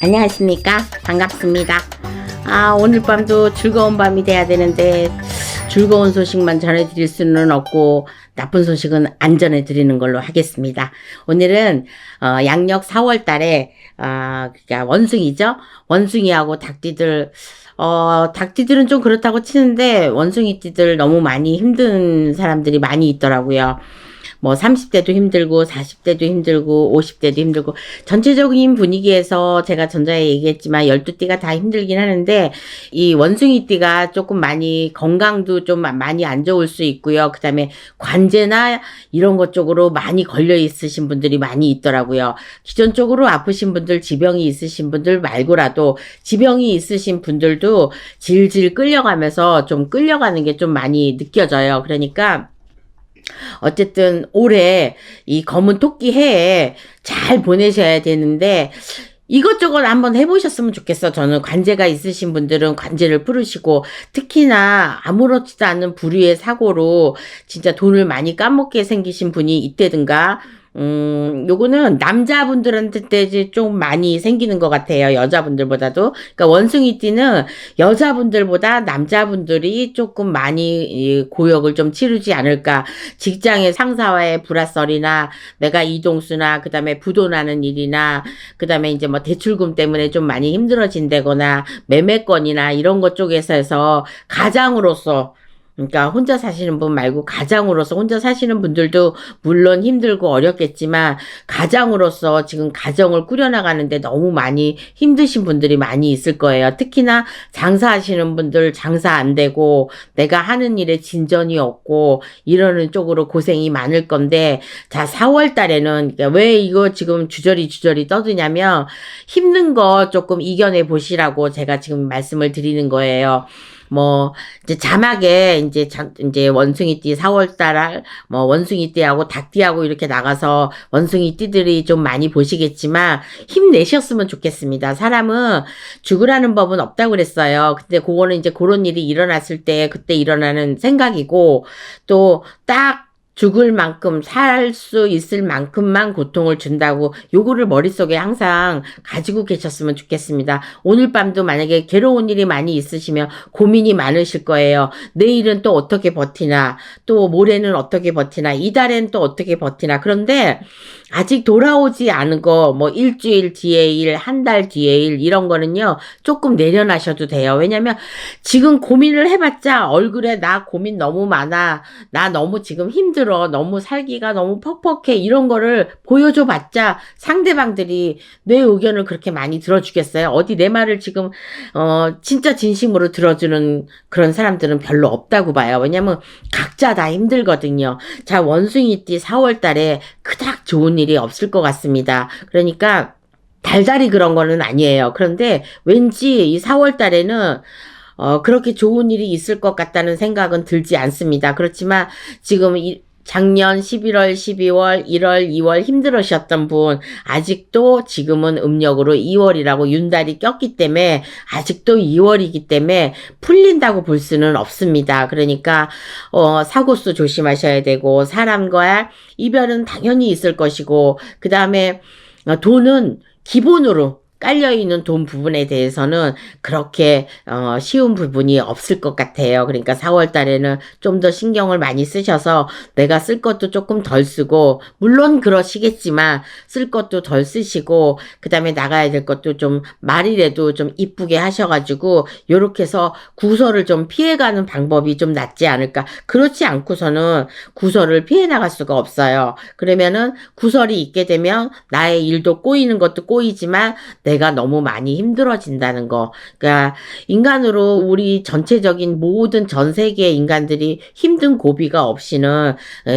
안녕하십니까? 반갑습니다. 오늘 밤도 즐거운 밤이 돼야 되는데 즐거운 소식만 전해드릴 수는 없고 나쁜 소식은 안 전해드리는 걸로 하겠습니다. 오늘은 양력 4월 달에 그러니까 원숭이죠. 원숭이하고 닭띠들 닭띠들은 좀 그렇다고 치는데 원숭이띠들 너무 많이 힘든 사람들이 많이 있더라고요. 뭐 30대도 힘들고 40대도 힘들고 50대도 힘들고 전체적인 분위기에서 제가 전자에 얘기했지만 12띠가 다 힘들긴 하는데 이 원숭이띠가 조금 많이 건강도 좀 많이 안 좋을 수 있고요. 그 다음에 관제나 이런 것 쪽으로 많이 걸려 있으신 분들이 많이 있더라고요. 기존적으로 아프신 분들, 지병이 있으신 분들 말고라도 지병이 있으신 분들도 질질 끌려가면서 좀 끌려가는 게 좀 많이 느껴져요. 그러니까 어쨌든 올해 이 검은 토끼 해에 잘 보내셔야 되는데 이것저것 한번 해보셨으면 좋겠어. 저는 관제가 있으신 분들은 관제를 풀으시고 특히나 아무렇지도 않은 부류의 사고로 진짜 돈을 많이 까먹게 생기신 분이 있다든가 요거는 남자분들한테 좀 많이 생기는 것 같아요. 여자분들보다도. 그러니까 원숭이띠는 여자분들보다 남자분들이 조금 많이 이 고역을 좀 치르지 않을까. 직장의 상사와의 불화설이나 내가 이동수나 그 다음에 부도나는 일이나 그 다음에 이제 뭐 대출금 때문에 좀 많이 힘들어진다거나 매매건이나 이런 것 쪽에서 해서 가장으로서 그러니까 혼자 사시는 분 말고 가장으로서 혼자 사시는 분들도 물론 힘들고 어렵겠지만 가장으로서 지금 가정을 꾸려나가는데 너무 많이 힘드신 분들이 많이 있을 거예요. 특히나 장사하시는 분들 장사 안 되고 내가 하는 일에 진전이 없고 이러는 쪽으로 고생이 많을 건데 자 4월 달에는 그러니까 왜 이거 지금 주저리 떠드냐면 힘든 거 조금 이겨내 보시라고 제가 지금 말씀을 드리는 거예요. 뭐 이제 자막에 이제 원숭이띠 4월달 뭐 원숭이띠하고 닭띠하고 이렇게 나가서 원숭이띠들이 좀 많이 보시겠지만 힘내셨으면 좋겠습니다. 사람은 죽으라는 법은 없다고 그랬어요. 근데 그거는 이제 그런 일이 일어났을 때 그때 일어나는 생각이고 또 딱 죽을 만큼 살 수 있을 만큼만 고통을 준다고 요거를 머릿속에 항상 가지고 계셨으면 좋겠습니다. 오늘 밤도 만약에 괴로운 일이 많이 있으시면 고민이 많으실 거예요. 내일은 또 어떻게 버티나 또 모레는 어떻게 버티나 이달엔 또 어떻게 버티나 그런데 아직 돌아오지 않은 거 뭐 일주일 뒤에 일, 한 달 뒤에 일 이런 거는요 조금 내려놔셔도 돼요. 왜냐면 지금 고민을 해봤자 얼굴에 나 고민 너무 많아 나 너무 지금 힘들어 너무 살기가 너무 퍽퍽해 이런 거를 보여줘 봤자 상대방들이 내 의견을 그렇게 많이 들어주겠어요. 어디 내 말을 지금 진짜 진심으로 들어주는 그런 사람들은 별로 없다고 봐요. 왜냐면 각자 다 힘들거든요. 자 원숭이띠 4월 달에 그닥 좋은 일이 없을 것 같습니다. 그러니까 달달이 그런 거는 아니에요. 그런데 왠지 이 4월 달에는 그렇게 좋은 일이 있을 것 같다는 생각은 들지 않습니다. 그렇지만 지금 작년 11월, 12월, 1월, 2월 힘들으셨던 분 아직도 지금은 음력으로 2월이라고 윤달이 꼈기 때문에 아직도 2월이기 때문에 풀린다고 볼 수는 없습니다. 그러니까 사고수 조심하셔야 되고 사람과 이별은 당연히 있을 것이고 그 다음에 돈은 기본으로 깔려있는 돈 부분에 대해서는 그렇게 쉬운 부분이 없을 것 같아요. 그러니까 4월 달에는 좀 더 신경을 많이 쓰셔서 내가 쓸 것도 조금 덜 쓰고 물론 그러시겠지만 쓸 것도 덜 쓰시고 그 다음에 나가야 될 것도 좀 말이라도 좀 이쁘게 하셔가지고 요렇게 해서 구설을 좀 피해가는 방법이 좀 낫지 않을까. 그렇지 않고서는 구설을 피해 나갈 수가 없어요. 그러면은 구설이 있게 되면 나의 일도 꼬이는 것도 꼬이지만 내가 너무 많이 힘들어진다는 거. 그러니까 인간으로 우리 전체적인 모든 전 세계의 인간들이 힘든 고비가 없이는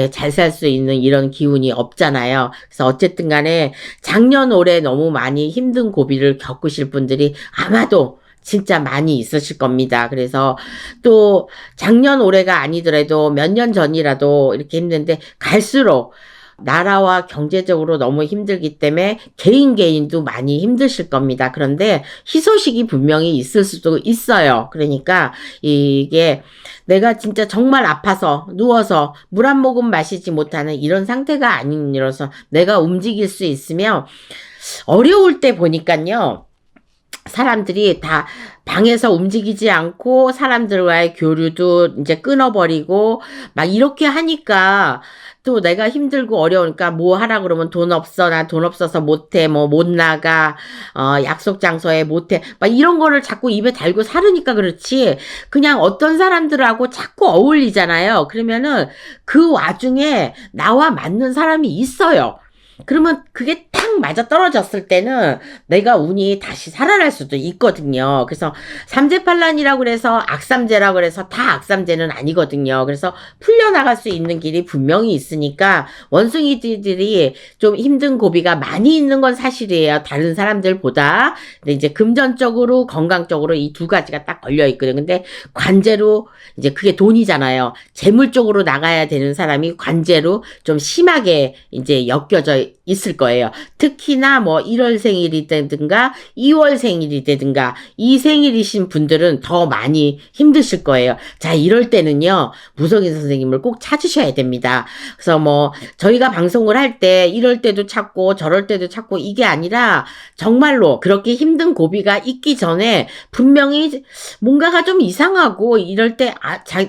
잘 살 수 있는 이런 기운이 없잖아요. 그래서 어쨌든 간에 작년 올해 너무 많이 힘든 고비를 겪으실 분들이 아마도 진짜 많이 있으실 겁니다. 그래서 또 작년 올해가 아니더라도 몇 년 전이라도 이렇게 힘든데 갈수록 나라와 경제적으로 너무 힘들기 때문에 개인도 많이 힘드실 겁니다. 그런데 희소식이 분명히 있을 수도 있어요. 그러니까 이게 내가 진짜 정말 아파서 누워서 물 한 모금 마시지 못하는 이런 상태가 아니라서 내가 움직일 수 있으면 어려울 때 보니까요. 사람들이 다 방에서 움직이지 않고 사람들과의 교류도 이제 끊어버리고 막 이렇게 하니까 또 내가 힘들고 어려우니까 뭐 하라 그러면 돈 없어. 나 돈 없어서 못해. 뭐 못 나가. 약속 장소에 못해. 막 이런 거를 자꾸 입에 달고 살으니까 그렇지. 그냥 어떤 사람들하고 자꾸 어울리잖아요. 그러면은 그 와중에 나와 맞는 사람이 있어요. 그러면 그게 탁 맞아 떨어졌을 때는 내가 운이 다시 살아날 수도 있거든요. 그래서 삼재팔란이라고 그래서 악삼재라고 그래서 다 악삼재는 아니거든요. 그래서 풀려나갈 수 있는 길이 분명히 있으니까 원숭이들이 좀 힘든 고비가 많이 있는 건 사실이에요. 다른 사람들보다. 근데 이제 금전적으로 건강적으로 이 두 가지가 딱 걸려 있거든요. 근데 관제로 이제 그게 돈이잖아요. 재물 쪽으로 나가야 되는 사람이 관제로 좀 심하게 이제 엮여져 있을 거예요. 특히나 뭐 1월 생일이든가 2월 생일이든가 이 생일이신 분들은 더 많이 힘드실 거예요. 자, 이럴 때는요, 무속인 선생님을 꼭 찾으셔야 됩니다. 그래서 뭐 저희가 방송을 할 때 이럴 때도 찾고 저럴 때도 찾고 이게 아니라 정말로 그렇게 힘든 고비가 있기 전에 분명히 뭔가가 좀 이상하고 이럴 때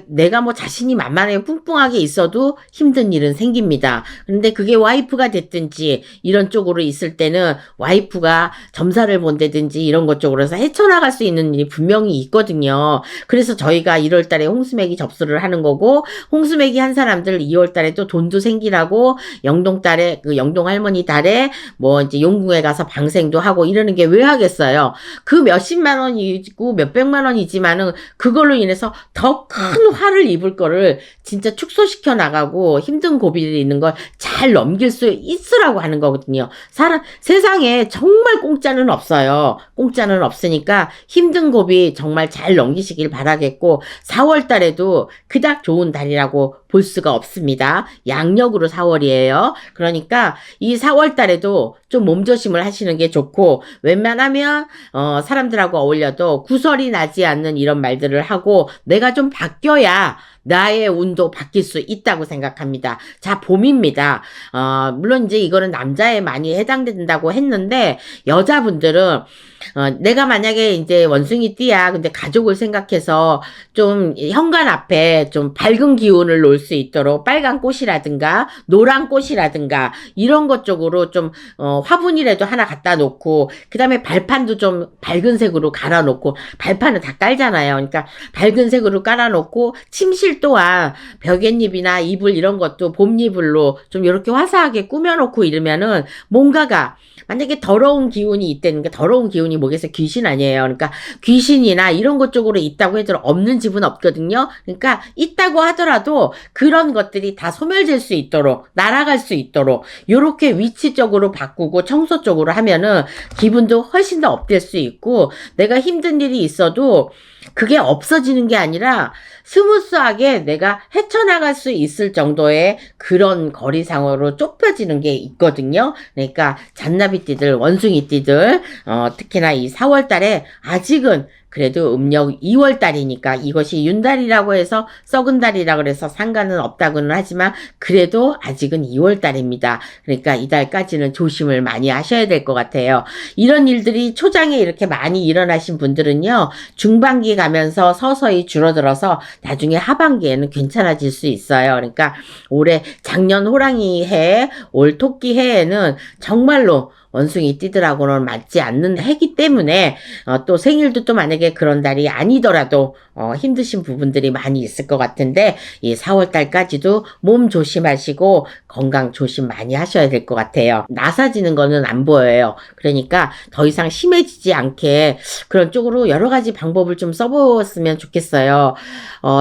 내가 뭐 자신이 만만하게 뿡뿡하게 있어도 힘든 일은 생깁니다. 그런데 그게 와이프가 됐든지 이런 쪽으로 있을 때는 와이프가 점사를 본다든지 이런 것 쪽으로 해서 헤쳐나갈 수 있는 일이 분명히 있거든요. 그래서 저희가 1월 달에 홍수매기 접수를 하는 거고, 홍수매기 한 사람들 2월 달에 또 돈도 생기라고 영동 달에 그 영동 할머니 달에 뭐 이제 용궁에 가서 방생도 하고 이러는 게 왜 하겠어요? 그 몇십만 원이고 몇백만 원이지만은 그걸로 인해서 더 큰 화를 입을 거를 진짜 축소시켜 나가고 힘든 고비들이 있는 걸 잘 넘길 수 있으라고 하는 거거든요. 세상에 정말 공짜는 없어요. 공짜는 없으니까 힘든 고비 정말 잘 넘기시길 바라겠고, 4월 달에도 그닥 좋은 달이라고 볼 수가 없습니다. 양력으로 4월이에요. 그러니까 이 4월 달에도 좀 몸조심을 하시는 게 좋고, 웬만하면 사람들하고 어울려도 구설이 나지 않는 이런 말들을 하고 내가 좀 바뀌어야 나의 운도 바뀔 수 있다고 생각합니다. 자, 봄입니다. 물론 이제 이거는 남자에 많이 해당된다고 했는데, 여자분들은 내가 만약에 이제 원숭이 띠야. 근데 가족을 생각해서 좀 현관 앞에 좀 밝은 기운을 놓을 수 있도록 빨간 꽃이라든가 노란 꽃이라든가 이런 것 쪽으로 좀 화분이라도 하나 갖다 놓고, 그 다음에 발판도 좀 밝은 색으로 갈아 놓고, 발판은 다 깔잖아요. 그러니까 밝은 색으로 깔아 놓고, 침실 또한 벽앤잎이나 이불 이런 것도 봄이불로 좀 이렇게 화사하게 꾸며 놓고 이러면은 뭔가가, 만약에 더러운 기운이 있다는게, 더러운 기운이 뭐겠어요? 귀신 아니에요. 그러니까 귀신이나 이런 것 쪽으로 있다고 해도 없는 집은 없거든요. 그러니까 있다고 하더라도 그런 것들이 다 소멸될 수 있도록, 날아갈 수 있도록 요렇게 위치적으로 바꾸고 청소 쪽으로 하면은 기분도 훨씬 더 업될 수 있고, 내가 힘든 일이 있어도 그게 없어지는 게 아니라 스무스하게 내가 헤쳐나갈 수 있을 정도의 그런 거리상으로 좁혀지는 게 있거든요. 그러니까 잔나비띠들, 원숭이띠들, 특히나 이 4월 달에 아직은 그래도 음력 2월 달이니까, 이것이 윤달이라고 해서 썩은 달이라고 해서 상관은 없다고는 하지만 그래도 아직은 2월 달입니다. 그러니까 이달까지는 조심을 많이 하셔야 될 것 같아요. 이런 일들이 초장에 이렇게 많이 일어나신 분들은요, 중반기 가면서 서서히 줄어들어서 나중에 하반기에는 괜찮아질 수 있어요. 그러니까 올해 작년 호랑이 해, 올 토끼 해에는 정말로 원숭이 띠들하고는 맞지 않는 해기 때문에 또 생일도 또 만약에 그런 달이 아니더라도 힘드신 부분들이 많이 있을 것 같은데, 이 4월 달까지도 몸 조심하시고 건강 조심 많이 하셔야 될 것 같아요. 나사지는 거는 안 보여요. 그러니까 더 이상 심해지지 않게 그런 쪽으로 여러 가지 방법을 좀 써보았으면 좋겠어요.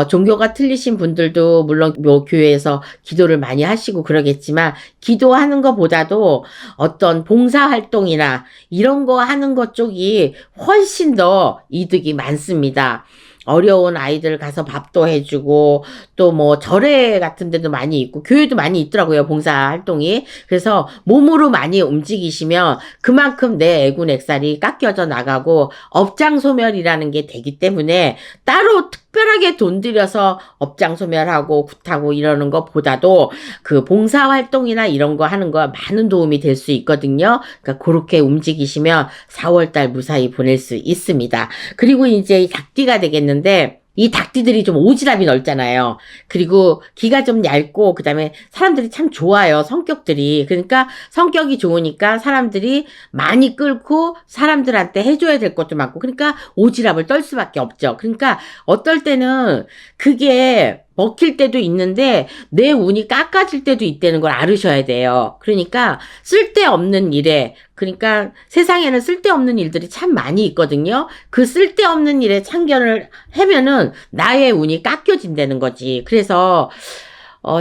종교가 틀리신 분들도 물론 뭐 교회에서 기도를 많이 하시고 그러겠지만, 기도하는 것보다도 어떤 봉사활동이나 이런 거 하는 것 쪽이 훨씬 더 이득이 많습니다. 어려운 아이들 가서 밥도 해주고 또 뭐 절에 같은 데도 많이 있고 교회도 많이 있더라고요. 봉사 활동이. 그래서 몸으로 많이 움직이시면 그만큼 내 애군액살이 깎여져 나가고 업장소멸이라는 게 되기 때문에 따로 특별하게 돈 들여서 업장소멸하고 굿하고 이러는 것보다도 그 봉사활동이나 이런 거 하는 거 많은 도움이 될 수 있거든요. 그러니까 그렇게 움직이시면 4월달 무사히 보낼 수 있습니다. 그리고 이제 닭띠가 되겠는데 이 닭띠들이 좀 오지랖이 넓잖아요. 그리고 기가 좀 얇고 그다음에 사람들이 참 좋아요. 성격들이. 그러니까 성격이 좋으니까 사람들이 많이 끌고 사람들한테 해줘야 될 것도 많고 그러니까 오지랖을 떨 수밖에 없죠. 그러니까 어떨 때는 그게 먹힐 때도 있는데 내 운이 깎아질 때도 있다는 걸 알으셔야 돼요. 그러니까 쓸데없는 일에 그러니까 세상에는 쓸데없는 일들이 참 많이 있거든요. 그 쓸데없는 일에 참견을 하면은 나의 운이 깎여진다는 거지. 그래서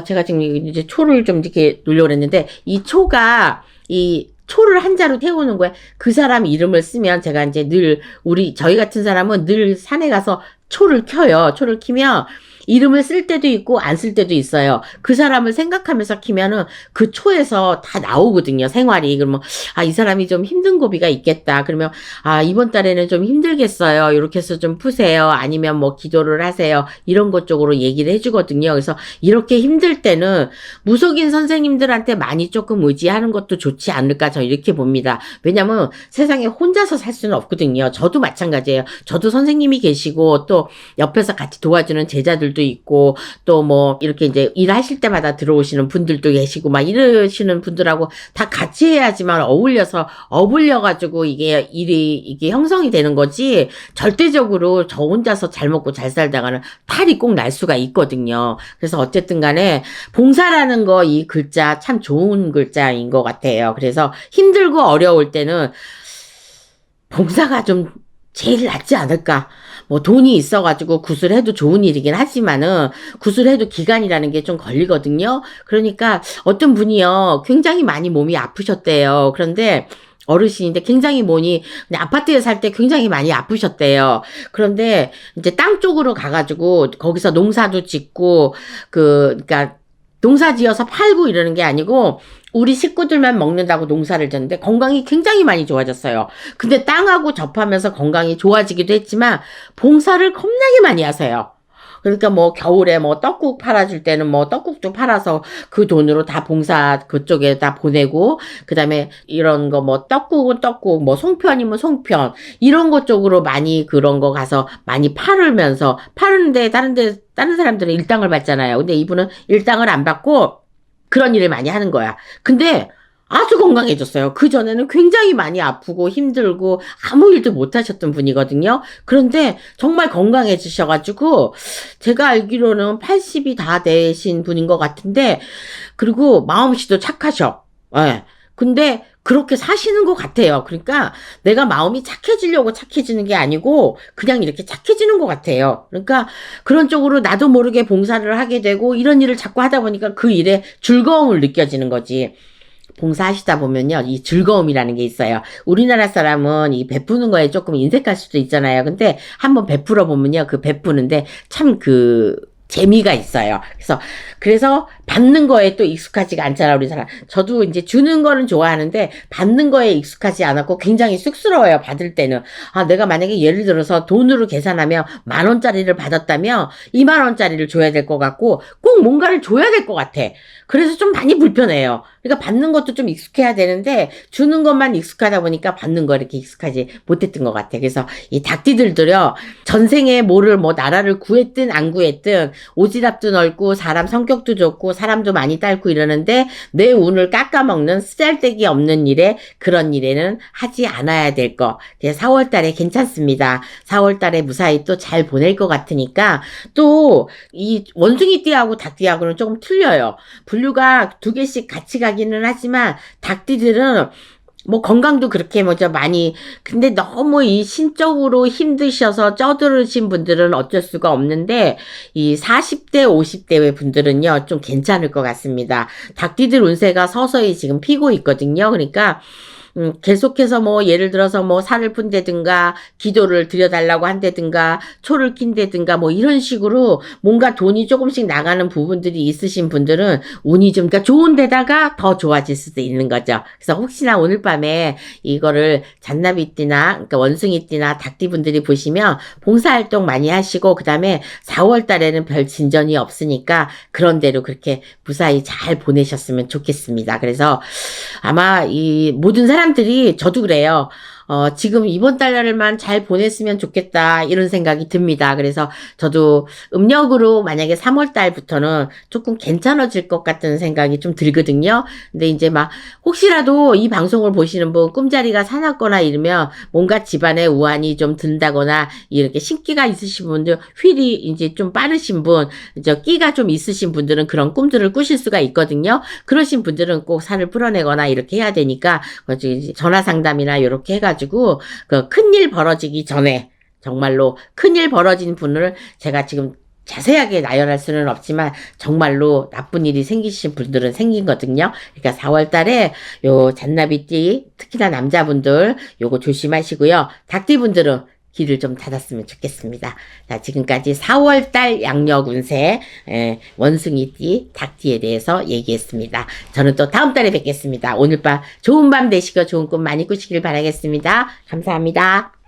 제가 지금 이제 초를 좀 이렇게 놓으려고 했는데 이 초가 이 초를 한자로 태우는 거야. 그 사람 이름을 쓰면 제가 이제 늘 저희 같은 사람은 늘 산에 가서 초를 켜요. 초를 키면 이름을 쓸 때도 있고 안 쓸 때도 있어요. 그 사람을 생각하면서 키면은 그 초에서 다 나오거든요. 생활이. 그러면 이 사람이 좀 힘든 고비가 있겠다. 그러면 이번 달에는 좀 힘들겠어요. 이렇게 해서 좀 푸세요. 아니면 뭐 기도를 하세요. 이런 것 쪽으로 얘기를 해주거든요. 그래서 이렇게 힘들 때는 무속인 선생님들한테 많이 조금 의지하는 것도 좋지 않을까 저 이렇게 봅니다. 왜냐면 세상에 혼자서 살 수는 없거든요. 저도 마찬가지예요. 저도 선생님이 계시고 또 옆에서 같이 도와주는 제자들도 있고 또 뭐 이렇게 이제 일하실 때마다 들어오시는 분들도 계시고 막 이러시는 분들하고 다 같이 해야지만 어울려가지고 이게 이게 형성이 되는 거지 절대적으로 저 혼자서 잘 먹고 잘 살다가는 탈이 꼭 날 수가 있거든요. 그래서 어쨌든 간에 봉사라는 거 이 글자 참 좋은 글자인 것 같아요. 그래서 힘들고 어려울 때는 봉사가 좀 제일 낫지 않을까. 뭐 돈이 있어가지고 구슬해도 좋은 일이긴 하지만은 구슬해도 기간이라는 게 좀 걸리거든요. 그러니까 어떤 분이요 굉장히 많이 몸이 아프셨대요. 그런데 어르신인데 굉장히 그냥 아파트에 살 때 굉장히 많이 아프셨대요. 그런데 이제 땅 쪽으로 가가지고 거기서 농사도 짓고 그러니까 농사 지어서 팔고 이러는 게 아니고 우리 식구들만 먹는다고 농사를 졌는데 건강이 굉장히 많이 좋아졌어요. 근데 땅하고 접하면서 건강이 좋아지기도 했지만 봉사를 겁나게 많이 하세요. 그러니까 뭐 겨울에 뭐 떡국 팔아줄 때는 뭐 떡국도 팔아서 그 돈으로 다 봉사 그쪽에 다 보내고 그다음에 이런 거 뭐 떡국은 떡국 뭐 송편이면 송편 이런 것 쪽으로 많이 그런 거 가서 많이 파는데 다른 사람들은 일당을 받잖아요. 근데 이분은 일당을 안 받고 그런 일을 많이 하는 거야. 근데 아주 건강해졌어요. 그전에는 굉장히 많이 아프고 힘들고 아무 일도 못 하셨던 분이거든요. 그런데 정말 건강해지셔가지고 제가 알기로는 80이 다 되신 분인 것 같은데 그리고 마음씨도 착하셔. 예. 근데 그렇게 사시는 것 같아요. 그러니까 내가 마음이 착해지려고 착해지는 게 아니고 그냥 이렇게 착해지는 것 같아요. 그러니까 그런 쪽으로 나도 모르게 봉사를 하게 되고 이런 일을 자꾸 하다 보니까 그 일에 즐거움을 느껴지는 거지. 봉사하시다 보면요, 이 즐거움이라는 게 있어요. 우리나라 사람은 이 베푸는 거에 조금 인색할 수도 있잖아요. 근데 한번 베풀어 보면요, 그 베푸는데 참 재미가 있어요. 그래서 받는 거에 또 익숙하지가 않잖아, 우리 사람. 저도 이제 주는 거는 좋아하는데 받는 거에 익숙하지 않았고 굉장히 쑥스러워요, 받을 때는. 내가 만약에 예를 들어서 돈으로 계산하면 10,000원짜리를 받았다면 20,000원짜리를 줘야 될 것 같고 꼭 뭔가를 줘야 될 것 같아. 그래서 좀 많이 불편해요. 그러니까 받는 것도 좀 익숙해야 되는데 주는 것만 익숙하다 보니까 받는 거 이렇게 익숙하지 못했던 것 같아. 그래서 이 닭띠들도요, 전생에 나라를 구했든 안 구했든 오지랖도 넓고 사람 성격도 좋고 사람도 많이 딸고 이러는데 내 운을 깎아먹는 쓰잘데기 없는 그런 일에는 하지 않아야 될 거. 4월 달에 괜찮습니다. 4월 달에 무사히 또 잘 보낼 것 같으니까 또 이 원숭이 띠하고 닭띠하고는 조금 틀려요. 분류가 2개씩 같이 가기는 하지만 닭띠들은 뭐 건강도 그렇게 많이 근데 너무 이 신적으로 힘드셔서 쩌들으신 분들은 어쩔 수가 없는데 이 40대 50대 분들은요 좀 괜찮을 것 같습니다. 닭띠들 운세가 서서히 지금 피고 있거든요. 그러니까 계속해서 뭐 예를 들어서 뭐 살을 푼다든가 기도를 드려달라고 한다든가 초를 킨다든가 뭐 이런 식으로 뭔가 돈이 조금씩 나가는 부분들이 있으신 분들은 운이 좀 그러니까 좋은 데다가 더 좋아질 수도 있는 거죠. 그래서 혹시나 오늘 밤에 이거를 잔나비띠나 그러니까 원숭이띠나 닭띠분들이 보시면 봉사활동 많이 하시고 그다음에 4월 달에는 별 진전이 없으니까 그런 대로 그렇게 무사히 잘 보내셨으면 좋겠습니다. 그래서 아마 이 모든 사람들이 저도 그래요. 지금 이번 달만 잘 보냈으면 좋겠다, 이런 생각이 듭니다. 그래서 저도 음력으로 만약에 3월 달부터는 조금 괜찮아질 것 같은 생각이 좀 들거든요. 근데 이제 막, 혹시라도 이 방송을 보시는 분, 꿈자리가 사납거나 이러면 뭔가 집안에 우환이 좀 든다거나, 이렇게 신기가 있으신 분들, 휠이 이제 좀 빠르신 분, 끼가 좀 있으신 분들은 그런 꿈들을 꾸실 수가 있거든요. 그러신 분들은 꼭 살을 풀어내거나 이렇게 해야 되니까, 전화 상담이나 이렇게 해가지고, 그 큰일 벌어지기 전에 정말로 큰일 벌어진 분을 제가 지금 자세하게 나열할 수는 없지만 정말로 나쁜 일이 생기신 분들은 생긴거든요. 그러니까 4월 달에 요 잔나비띠 특히나 남자분들 요거 조심하시고요. 닭띠분들은 길을 좀 닫았으면 좋겠습니다. 자, 지금까지 4월달 양력 운세 원숭이띠, 닭띠에 대해서 얘기했습니다. 저는 또 다음 달에 뵙겠습니다. 오늘 밤 좋은 밤 되시고 좋은 꿈 많이 꾸시길 바라겠습니다. 감사합니다.